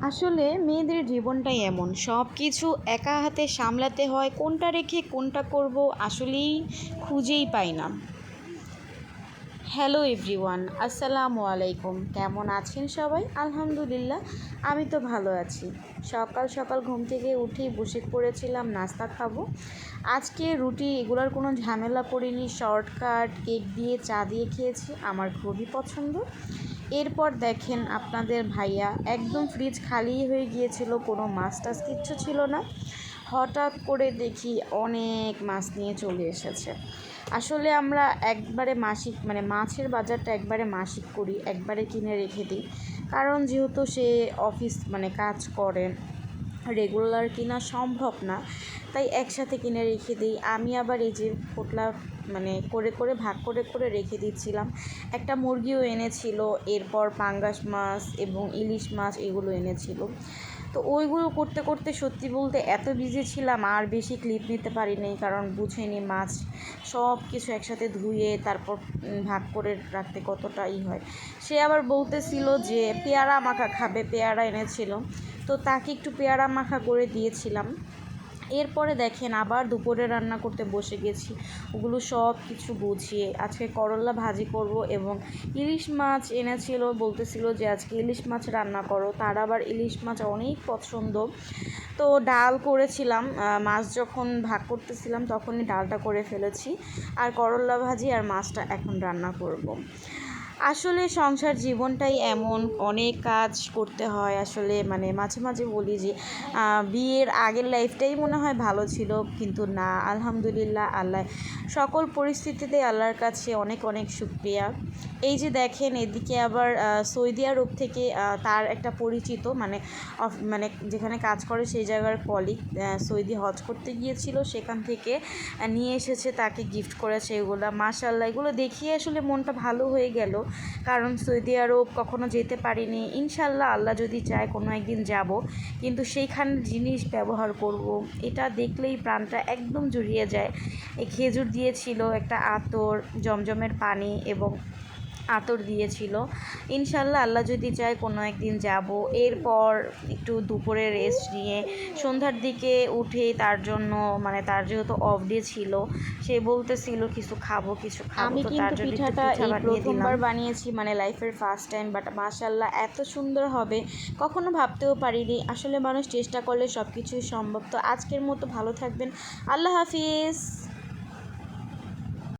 আসলে মেয়েদের জীবনটাই এমন, সব কিছু একা হাতে সামলাতে হয়, কোনটা রেখে কোনটা করব আসলেই খুঁজেই পাই না। হ্যালো এভরিওয়ান, আসসালামু আলাইকুম। কেমন আছেন সবাই? আলহামদুলিল্লাহ, আমি তো ভালো আছি। সকাল সকাল ঘুম থেকে উঠেই বসে পড়েছিলাম নাস্তা খাবো। আজকে রুটি এগুলোর কোনো ঝামেলা করিনি, শর্টকাট কেক দিয়ে চা দিয়ে খেয়েছি, আমার খুবই পছন্দ। এরপর দেখেন আপনাদের ভাইয়া একদম ফ্রিজ খালি হয়ে গিয়েছিল, কোনো মাছ টাছ কিচ্ছু ছিল না। হঠাৎ করে দেখি অনেক মাছ নিয়ে চলে এসেছে। আসলে আমরা একবারে মাসিক মাছের বাজারটা একবারে মাসিক করি, একবারে কিনে রেখে দিই। কারণ যেহেতু সে অফিস কাজ করে, রেগুলার কিনা সম্ভব না, তাই একসাথে কিনে রেখে দিই। আমি আবার এই যে পোটলা করে করে ভাগ করে করে রেখে দিচ্ছিলাম। একটা মুরগিও এনেছিল, এরপর পাঙ্গাস মাছ এবং ইলিশ মাছ এগুলো এনেছিল। তো ওইগুলো করতে করতে সত্যি বলতে এত বিজি ছিলাম, আর বেশি ক্লিপ নিতে পারিনি, কারণ বুঝেনি মাছ সব কিছু একসাথে ধুয়ে তারপর ভাগ করে রাখতে কতটা হয়। সে আবার বলতেছিল যে পেয়ারা মাখা খাবে, পেয়ারা এনেছিল, তো তাকে একটু পেয়ারা মাখা করে দিয়েছিলাম। এরপরে দেখেন আবার দুপুরে রান্না করতে বসে গেছি। ওগুলো সব কিছু গুছিয়ে আজকে করলা ভাজি করব এবং ইলিশ মাছ এনেছিল, বলতেছিল যে আজকে ইলিশ মাছ রান্না করো, তার আবার ইলিশ মাছ অনেক পছন্দ। তো ডাল করেছিলাম, মাছ যখন ভাগ করতেছিলাম তখনই ডালটা করে ফেলেছি, আর করলা ভাজি আর মাছটা এখন রান্না করব। আসলে সংসার জীবনটাই এমন, অনেক কাজ করতে হয়। আসলে মাঝে মাঝে বলি যে বিয়ের আগের লাইফটাই মনে হয় ভালো ছিল, কিন্তু না, আলহামদুলিল্লাহ, আল্লাহ সকল পরিস্থিতিতে আল্লাহর কাছে অনেক অনেক শুকরিয়া। এই যে দেখেন এদিকে আবার সৌদি আরব থেকে তার একটা পরিচিত যেখানে কাজ করে সেই জায়গার কলিগ সৌদি হজ করতে গিয়েছিল, সেখান থেকে নিয়ে এসেছে, তাকে গিফট করেছে এগুলো। মাশাআল্লাহ, এগুলো দেখিয়ে আসলে মনটা ভালো হয়ে গেল, কারণ সৌদি আরব কখনো যেতে পারিনি। ইনশাল্লাহ আল্লাহ যদি চায় কোনো একদিন যাব, কিন্তু সেইখানের জিনিস ব্যবহার করব, এটা দেখলেই প্রাণটা একদম জুড়িয়ে যায়। এই খেজুর দিয়েছিল, একটা আতর, জমজমের পানি এবং আতর দিয়েছিল। ইনশাল্লাহ আল্লাহ যদি চায় কোনো একদিন যাব। এরপর একটু দুপুরে রেস্ট নিয়ে সন্ধ্যার দিকে উঠে তার জন্য তার যেহেতু অফ ডে ছিল, সে বলতেছিল কিছু খাবো কিছু খাবো, আমি তো তার জন্য পিঠা প্রথমবার বানিয়েছি, লাইফের ফার্স্ট টাইম, বাট মাশাআল্লাহ এত সুন্দর হবে কখনো ভাবতেও পারিনি। আসলে মানুষ চেষ্টা করলে সব কিছুই সম্ভব। তো আজকের মতো ভালো থাকবেন, আল্লাহ হাফিজ।